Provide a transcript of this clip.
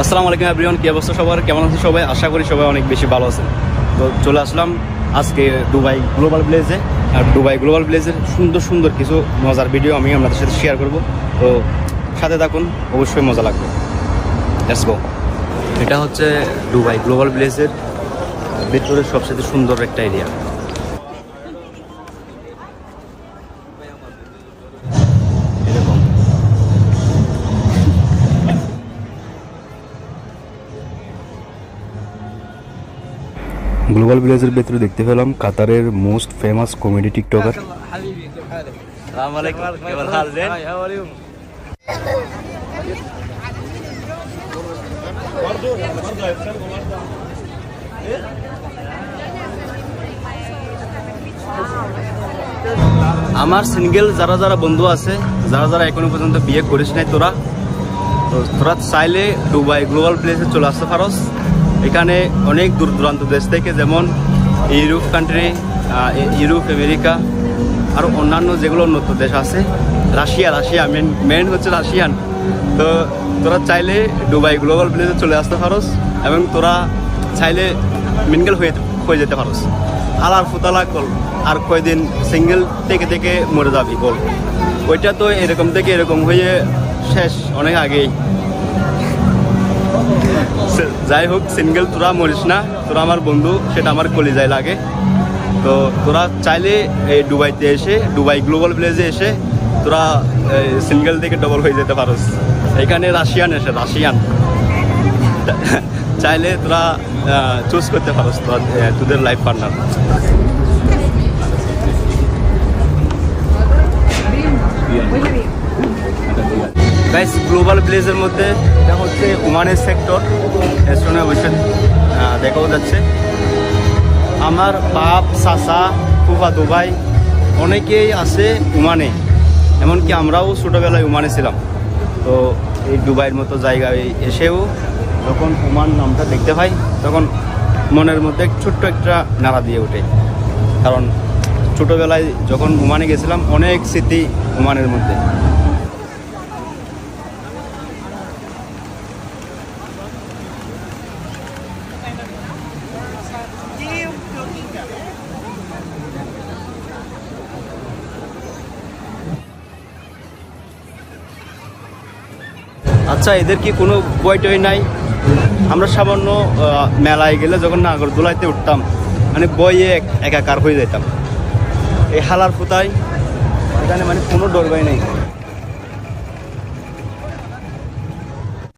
আসসালামু আলাইকুম এভরিওয়ান, কি অবস্থা সবার, কেমন আছে সবাই? আশা করি সবাই অনেক বেশি ভালো আছেন। তো চলে আসলাম আজকে দুবাই গ্লোবাল ভিলেজে। আর দুবাই গ্লোবাল ভিলেজের সুন্দর সুন্দর কিছু মজার ভিডিও আমি আপনাদের সাথে শেয়ার করব। তো সাথে থাকুন, অবশ্যই মজা লাগবে। Let's go. এটা হচ্ছে দুবাই গ্লোবাল ভিলেজের ভিতরের সবচেয়ে সুন্দর একটা এরিয়া। গ্লোবাল ভিলেজের ভেতরে দেখতে পেলাম কাতারের মোস্ট ফেমাস কমেডি টিকটকার। আসসালামু আলাইকুম, কেমন আছেন? Hi, how are you? আমার সিঙ্গেল যারা যারা বন্ধু আছে, যারা যারা এখনো পর্যন্ত বিয়ে করিস নাই, তোরা চাইলে দুবাই গ্লোবাল ভিলেজে চলে আসতে পারস। এখানে অনেক দূর দূরান্ত দেশ থেকে, যেমন ইউরোপ কান্ট্রি, ইউরোপ, আমেরিকা, আরও অন্যান্য যেগুলো উন্নত দেশ আছে, রাশিয়া মেন হচ্ছে রাশিয়ান। তো তোরা চাইলে দুবাই গ্লোবাল ভিলেজে চলে আসতে পারস এবং তোরা চাইলে মিঙ্গেল হয়ে যেতে পারস। আলার ফুতালা কল আর কয়দিন সিঙ্গেল থেকে মরে যাবি বল। ওইটা তো এরকম থেকে এরকম হয়ে শেষ অনেক আগেই। যাই হোক, সিঙ্গেল তোরা মরিস না, তোরা আমার বন্ধু, সেটা আমার কলিজায় লাগে। তো তোরা চাইলে এই দুবাইতে এসে, দুবাই গ্লোবাল ভিলেজে এসে তোরা সিঙ্গেল থেকে ডবল হয়ে যেতে পারস। এখানে রাশিয়ান চাইলে তোরা চুজ করতে পারস তোদের লাইফ পার্টনার। গাইস, গ্লোবাল ভিলেজের মধ্যে এটা হচ্ছে ওমানের সেক্টর। রেস্টুরেন্টে অবশ্যই দেখাও যাচ্ছে। আমার বাপ, চাচা, ফুফা, দুবাই অনেকেই আছে ওমানে, এমনকি আমরাও ছোটোবেলায় ওমানে ছিলাম। তো এই দুবাইয়ের মতো জায়গায় এসেও যখন ওমান নামটা দেখতে পাই, তখন মনের মধ্যে ছোট্ট একটা নাড়া দিয়ে ওঠে। কারণ ছোটোবেলায় যখন ওমানে গেছিলাম, অনেক স্মৃতি ওমানের মধ্যে। আচ্ছা, এদের কি কোনো বই নাই? আমরা সামান্য মেলায় গেলে যখন নাগরদোলাইতে উঠতাম, মানে বইয়ে একাকার হয়ে যেতাম। এই হালার ফুতায় এখানে মানে কোনো ডর ভয় নেই।